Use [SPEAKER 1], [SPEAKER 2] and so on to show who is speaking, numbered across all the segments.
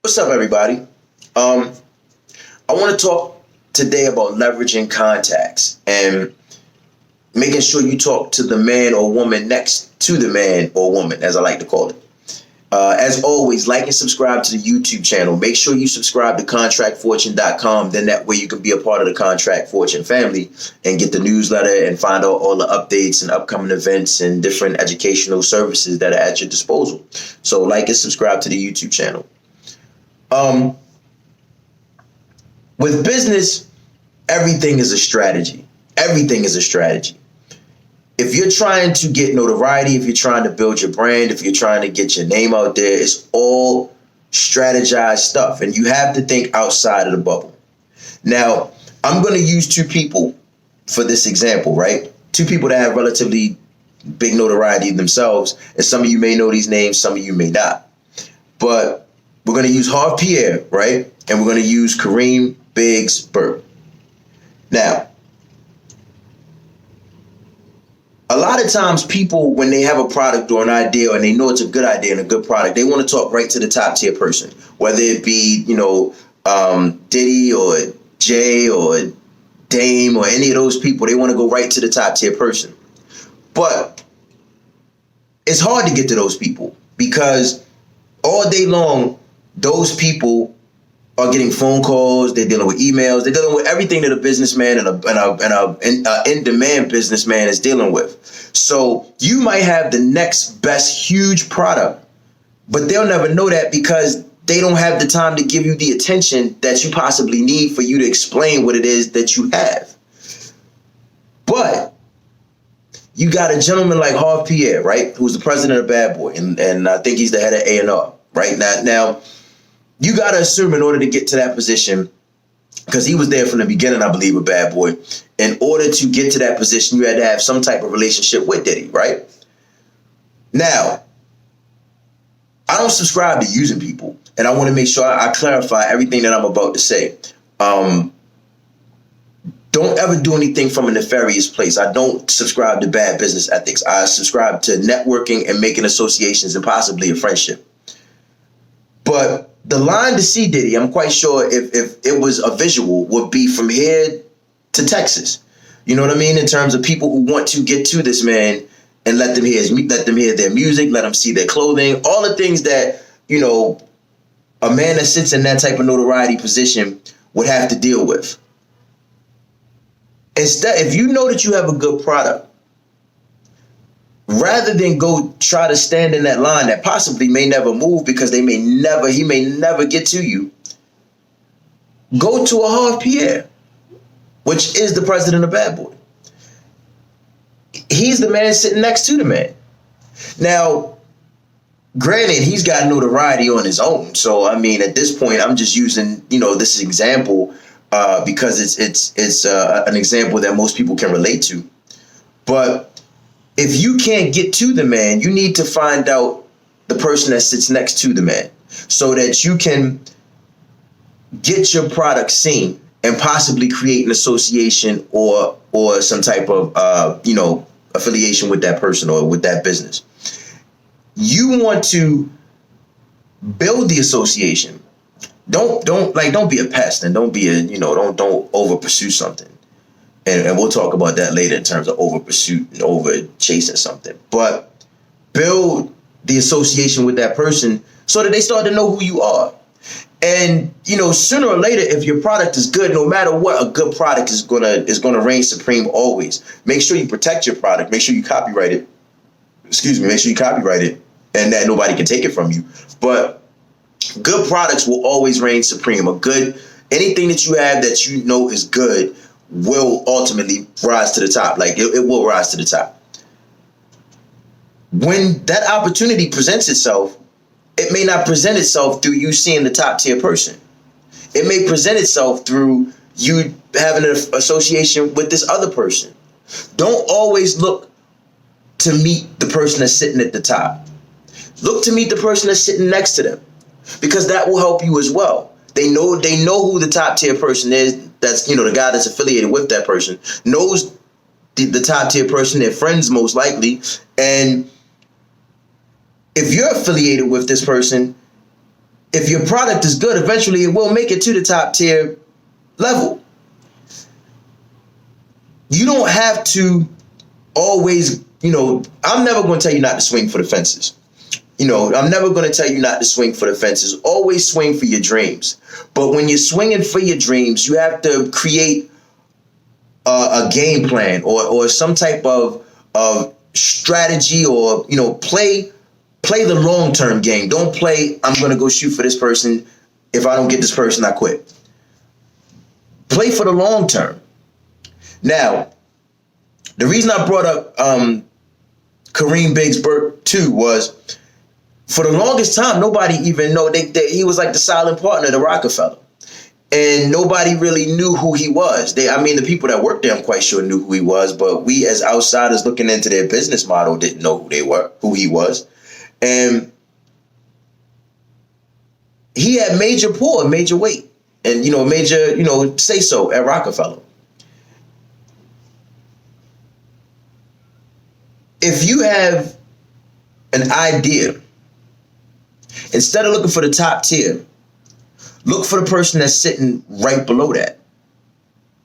[SPEAKER 1] What's up, everybody? I want to talk today about leveraging contacts and making sure you talk to the man or woman next to the man or woman, as I like to call it. As always, like and subscribe to the YouTube channel. Make sure you subscribe to contractfortune.com. Then that way you can be a part of the Contract Fortune family and get the newsletter and find out all the updates and upcoming events and different educational services that are at your disposal. So like and subscribe to the YouTube channel. Um, with business, everything is a strategy. Everything is a strategy. If you're trying to get notoriety, if you're trying to build your brand, if you're trying to get your name out there, it's all strategized stuff. And you have to think outside of the bubble. Now, I'm going to use two people for this example, right? Two people that have relatively big notoriety themselves. And some of you may know these names, some of you may not. But we're going to use Harve Pierre, right? And we're going to use Kareem Biggs Burt. Now, a lot of times people, when they have a product or an idea and they know it's a good idea and a good product, they want to talk right to the top tier person, whether it be, Diddy or Jay or Dame or any of those people. They want to go right to the top tier person. But it's hard to get to those people because all day long, those people are getting phone calls, they're dealing with emails, they're dealing with everything that a businessman and a in-demand businessman is dealing with. So you might have the next best huge product, but they'll never know that because they don't have the time to give you the attention that you possibly need for you to explain what it is that you have. But you got a gentleman like Harve Pierre, right, who's the president of Bad Boy, and I think he's the head of A&R, right? Now, you got to assume in order to get to that position, because he was there from the beginning, I believe, with Bad Boy, in order to get to that position, you had to have some type of relationship with Diddy, right? Now, I don't subscribe to using people, and I want to make sure I clarify everything that I'm about to say. Don't ever do anything from a nefarious place. I don't subscribe to bad business ethics. I subscribe to networking and making associations and possibly a friendship. But the line to see Diddy, I'm quite sure if it was a visual, would be from here to Texas. You know what I mean? In terms of people who want to get to this man and let them hear their music, let them see their clothing, all the things that, a man that sits in that type of notoriety position would have to deal with. Instead, if you know that you have a good product, rather than go try to stand in that line that possibly may never move because he may never get to you, go to a Harve Pierre, which is the president of Bad Boy. He's the man sitting next to the man. Now, granted, he's got notoriety on his own. So, I mean, at this point, I'm just using, this example because it's an example that most people can relate to. But if you can't get to the man, you need to find out the person that sits next to the man so that you can get your product seen and possibly create an association or some type of, affiliation with that person or with that business. You want to build the association. Don't be a pest and don't don't over pursue something. And we'll talk about that later in terms of over pursuit and over chasing something. But build the association with that person so that they start to know who you are. And, sooner or later, if your product is good, no matter what, a good product is gonna reign supreme always. Make sure you protect your product. Make sure you copyright it. Make sure you copyright it and that nobody can take it from you. But good products will always reign supreme. Anything that you have that you know is good will ultimately rise to the top. Like it will rise to the top. When that opportunity presents itself, it may not present itself through you seeing the top tier person. It may present itself through you having an association with this other person. Don't always look to meet the person that's sitting at the top. Look to meet the person that's sitting next to them, because that will help you as well. They know who the top tier person is. That's, the guy that's affiliated with that person knows the top tier person, their friends most likely. And if you're affiliated with this person, if your product is good, eventually it will make it to the top tier level. You don't have to always, I'm never going to tell you not to swing for the fences. I'm never going to tell you not to swing for the fences. Always swing for your dreams. But when you're swinging for your dreams, you have to create a game plan or some type of strategy, or play the long-term game. Don't play, I'm going to go shoot for this person. If I don't get this person, I quit. Play for the long term. Now, the reason I brought up Kareem Biggs Burke too was, for the longest time, nobody even know he was like the silent partner of the Rockefeller. And nobody really knew who he was. The people that worked there, I'm quite sure, knew who he was, but we as outsiders looking into their business model didn't know who he was. And he had major pull, major weight, and major, say so at Rockefeller. If you have an idea, instead of looking for the top tier, look for the person that's sitting right below that.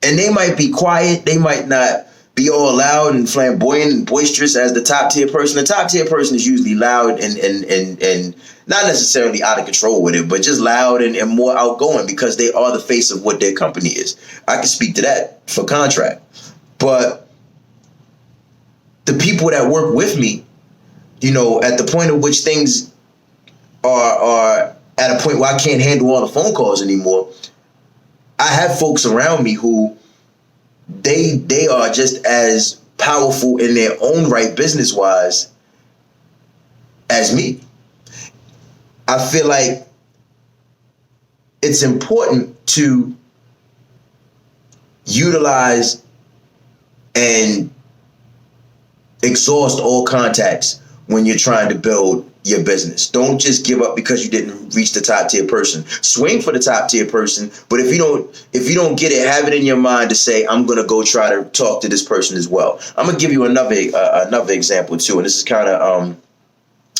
[SPEAKER 1] And they might be quiet. They might not be all loud and flamboyant and boisterous as the top tier person. The top tier person is usually loud and not necessarily out of control with it, but just loud and more outgoing, because they are the face of what their company is. I can speak to that for contract. But the people that work with me, at the point at which things are at a point where I can't handle all the phone calls anymore, I have folks around me who they are just as powerful in their own right business-wise as me. I feel like it's important to utilize and exhaust all contacts when you're trying to build your business. Don't just give up because you didn't reach the top tier person. Swing for the top tier person, but if you don't get it, have it in your mind to say, I'm gonna go try to talk to this person as well. I'm gonna give you another example too, and this is kind of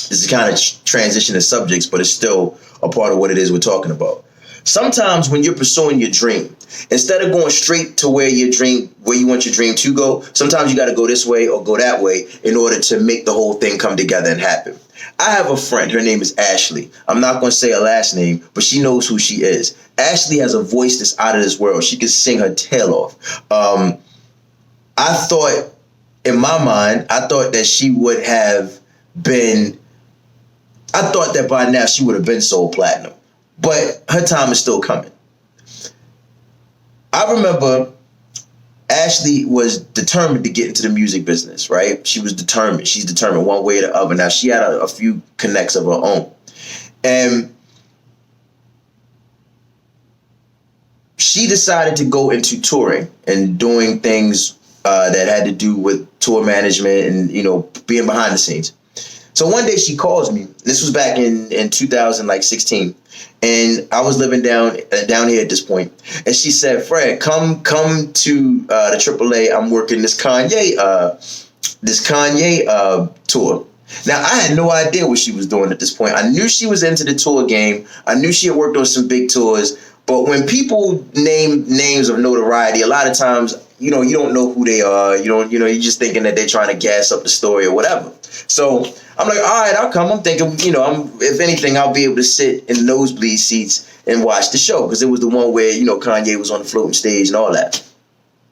[SPEAKER 1] transitioning subjects, but it's still a part of what it is we're talking about. Sometimes when you're pursuing your dream, instead of going straight to where you want your dream to go, sometimes you got to go this way or go that way in order to make the whole thing come together and happen. I have a friend. Her name is Ashley. I'm not going to say her last name, but she knows who she is. Ashley has a voice that's out of this world. She can sing her tail off. I thought, in my mind, that she would have been, I thought that by now she would have been sold platinum. But her time is still coming. I remember Ashley was determined to get into the music business, right? She was determined. She's determined one way or the other. Now, she had a few connects of her own. And she decided to go into touring and doing things that had to do with tour management and, being behind the scenes. So one day she calls me. This was back in 2016, and I was living down here at this point. And she said, "Fred, come to the AAA. I'm working this Kanye tour." Now, I had no idea what she was doing at this point. I knew she was into the tour game. I knew she had worked on some big tours. But when people name names of notoriety, a lot of times, you don't know who they are. You're just thinking that they're trying to gas up the story or whatever. So I'm like, all right, I'll come. I'm thinking, if anything, I'll be able to sit in nosebleed seats and watch the show, because it was the one where, Kanye was on the floating stage and all that.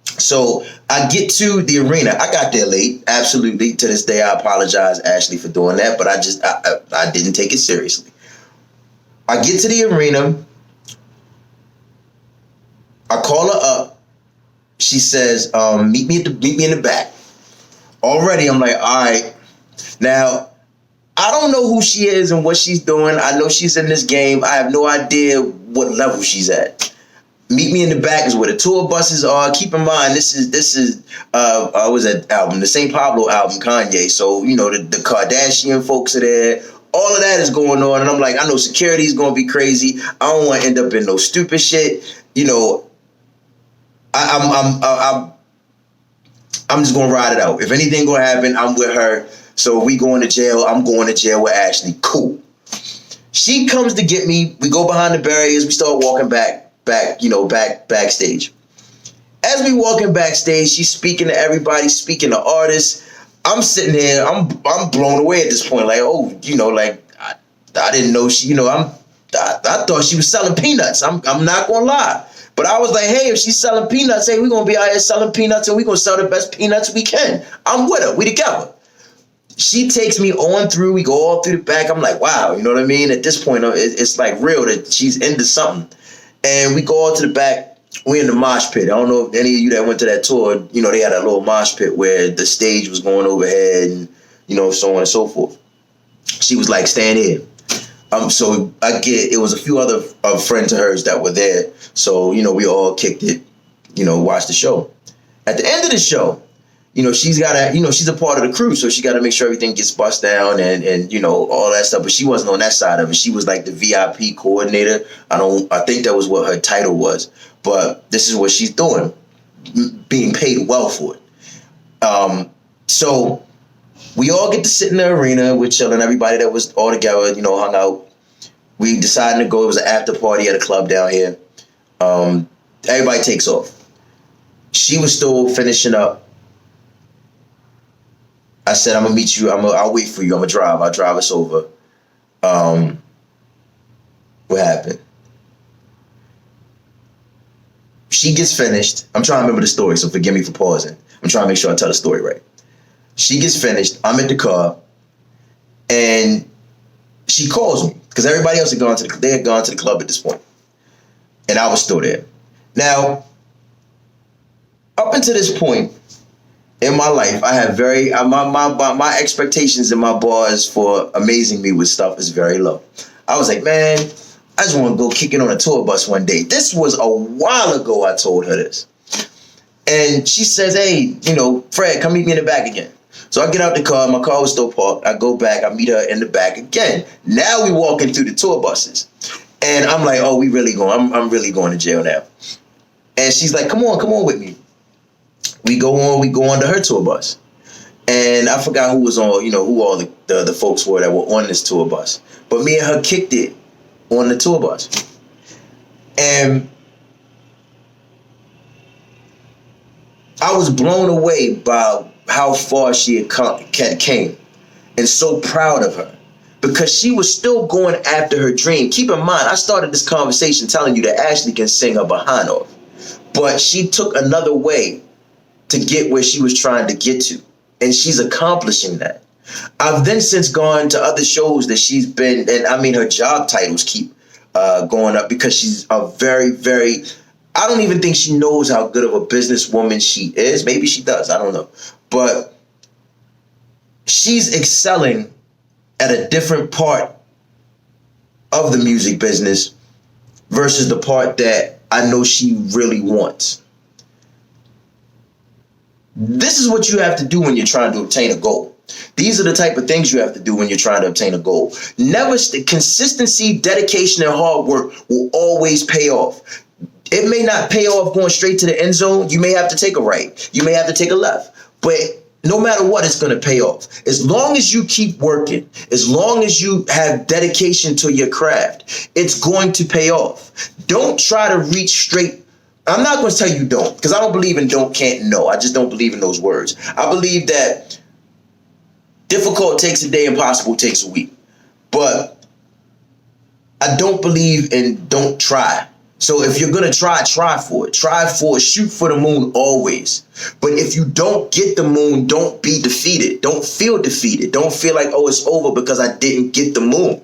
[SPEAKER 1] So I get to the arena. I got there late. Absolutely. To this day, I apologize, Ashley, for doing that, but I didn't take it seriously. I get to the arena. I call her up. She says, meet me in the back. Already, I'm like, all right. Now, I don't know who she is and what she's doing. I know she's in this game. I have no idea what level she's at. Meet me in the back is where the tour buses are. Keep in mind, this is was that album, the St. Pablo album, Kanye. So, the Kardashian folks are there. All of that is going on. And I'm like, I know security is going to be crazy. I don't want to end up in no stupid shit. I'm just going to ride it out. If anything going to happen, I'm with her. So if we going to jail, I'm going to jail with Ashley. Cool. She comes to get me. We go behind the barriers. We start walking backstage. As we walking backstage, she's speaking to everybody, speaking to artists. I'm sitting here, I'm blown away at this point. Like, oh, I didn't know she, I thought she was selling peanuts. I'm not gonna lie. But I was like, hey, if she's selling peanuts, hey, we're gonna be out here selling peanuts and we're gonna sell the best peanuts we can. I'm with her, we together. She takes me on through, we go all through the back. I'm like, wow, you know what I mean? At this point, it's like real that she's into something. And we go all to the back. We in the mosh pit. I don't know if any of you that went to that tour, they had that little mosh pit where the stage was going overhead and, so on and so forth. She was like, stand here. So it was a few other friends of hers that were there. So, we all kicked it, watched the show. At the end of the show, she's a part of the crew, so she got to make sure everything gets bust down and all that stuff. But she wasn't on that side of it. She was like the VIP coordinator. I think that was what her title was. But this is what she's doing, being paid well for it. So we all get to sit in the arena. We're chilling. Everybody that was all together, hung out. We decided to go. It was an after party at a club down here. Everybody takes off. She was still finishing up. I said, I'm gonna meet you. I'll wait for you. I'm gonna drive. I'll drive us over. What happened? She gets finished. I'm trying to remember the story, so forgive me for pausing. I'm trying to make sure I tell the story right. She gets finished. I'm at the car, and she calls me because everybody else had gone to the club at this point, and I was still there. Now, up until this point in my life, I have my expectations and my bars for amazing me with stuff is very low. I was like, man, I just want to go kick it on a tour bus one day. This was a while ago I told her this. And she says, hey, Fred, come meet me in the back again. So I get out the car. My car was still parked. I go back. I meet her in the back again. Now we walking through the tour buses. And I'm like, oh, I'm really going to jail now. And she's like, come on with me. We go on to her tour bus. And I forgot who was on, who all the folks were that were on this tour bus. But me and her kicked it on the tour bus. And I was blown away by how far she had came, and so proud of her because she was still going after her dream. Keep in mind, I started this conversation telling you that Ashley can sing her behind off, but she took another way to get where she was trying to get to, and she's accomplishing that. I've then since gone to other shows that she's been, and I mean her job titles keep going up because she's a very, very, I don't even think she knows how good of a businesswoman she is. Maybe she does, I don't know. But she's excelling at a different part of the music business versus the part that I know she really wants. This is what you have to do when you're trying to obtain a goal. These are the type of things you have to do when you're trying to obtain a goal. Consistency, dedication, and hard work will always pay off. It may not pay off going straight to the end zone. You may have to take a right. You may have to take a left. But no matter what, it's going to pay off. As long as you keep working, as long as you have dedication to your craft, it's going to pay off. Don't try to reach straight. I'm not going to tell you don't, because I don't believe in don't, can't, no. I just don't believe in those words. I believe that difficult takes a day, impossible takes a week. But I don't believe in don't try. So if you're going to try for it. Try for it. Shoot for the moon always. But if you don't get the moon, don't be defeated. Don't feel defeated. Don't feel like, oh, it's over because I didn't get the moon.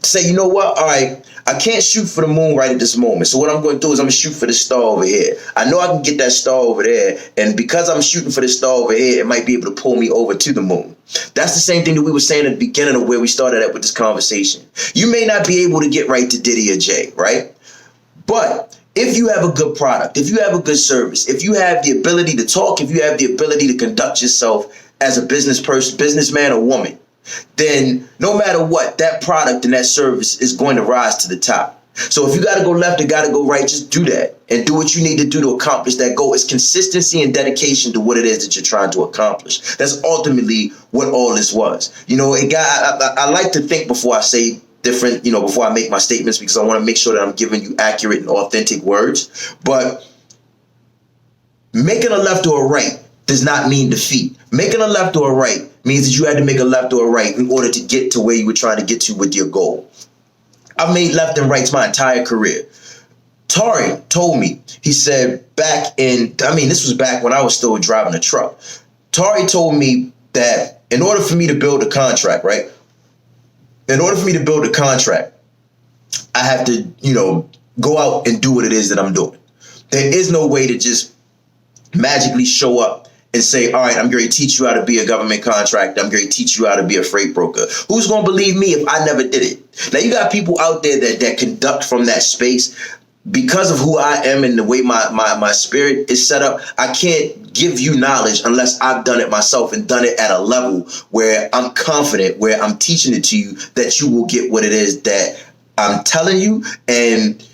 [SPEAKER 1] Say, you know what? All right, I can't shoot for the moon right at this moment. So what I'm going to do is I'm going to shoot for the star over here. I know I can get that star over there. And because I'm shooting for the star over here, it might be able to pull me over to the moon. That's the same thing that we were saying at the beginning of where we started at with this conversation. You may not be able to get right to Diddy or Jay, right? But if you have a good product, if you have a good service, if you have the ability to talk, if you have the ability to conduct yourself as a businessman or woman, then no matter what, that product and that service is going to rise to the top. So if you got to go left or got to go right, just do that and do what you need to do to accomplish that goal. It's consistency and dedication to what it is that you're trying to accomplish. That's ultimately what all this was. You know, I like to think before I say different, before I make my statements, because I want to make sure that I'm giving you accurate and authentic words. But making a left or a right does not mean defeat. Making a left or a right means that you had to make a left or a right in order to get to where you were trying to get to with your goal. I've made left and rights my entire career. Tari told me, he said this was back when I was still driving a truck. Tari told me that in order for me to build a contract, right? In order for me to build a contract, I have to, go out and do what it is that I'm doing. There is no way to just magically show up and say, all right, I'm going to teach you how to be a government contractor. I'm going to teach you how to be a freight broker. Who's going to believe me if I never did it? Now, you got people out there that conduct from that space. Because of who I am and the way my spirit is set up, I can't give you knowledge unless I've done it myself and done it at a level where I'm confident, where I'm teaching it to you, that you will get what it is that I'm telling you. And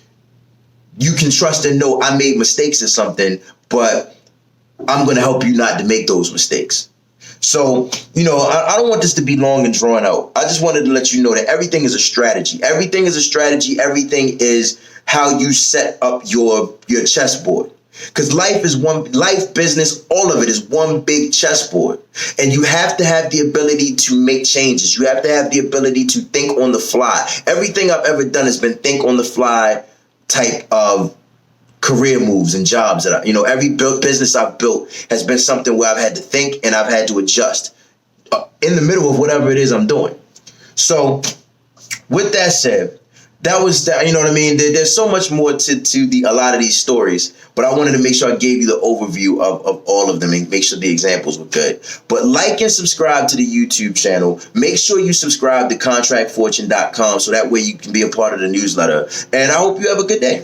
[SPEAKER 1] you can trust and know I made mistakes or something, but I'm going to help you not to make those mistakes. So, I don't want this to be long and drawn out. I just wanted to let you know that everything is a strategy. Everything is a strategy. Everything is how you set up your chessboard. Because life, business, all of it is one big chessboard. And you have to have the ability to make changes. You have to have the ability to think on the fly. Everything I've ever done has been think on the fly type of career moves and jobs that every business I've built has been something where I've had to think and I've had to adjust in the middle of whatever it is I'm doing. So with that said, that was that. You know what I mean? There's so much more to a lot of these stories, but I wanted to make sure I gave you the overview of all of them and make sure the examples were good. But like and subscribe to the YouTube channel. Make sure you subscribe to contractfortune.com so that way you can be a part of the newsletter. And I hope you have a good day.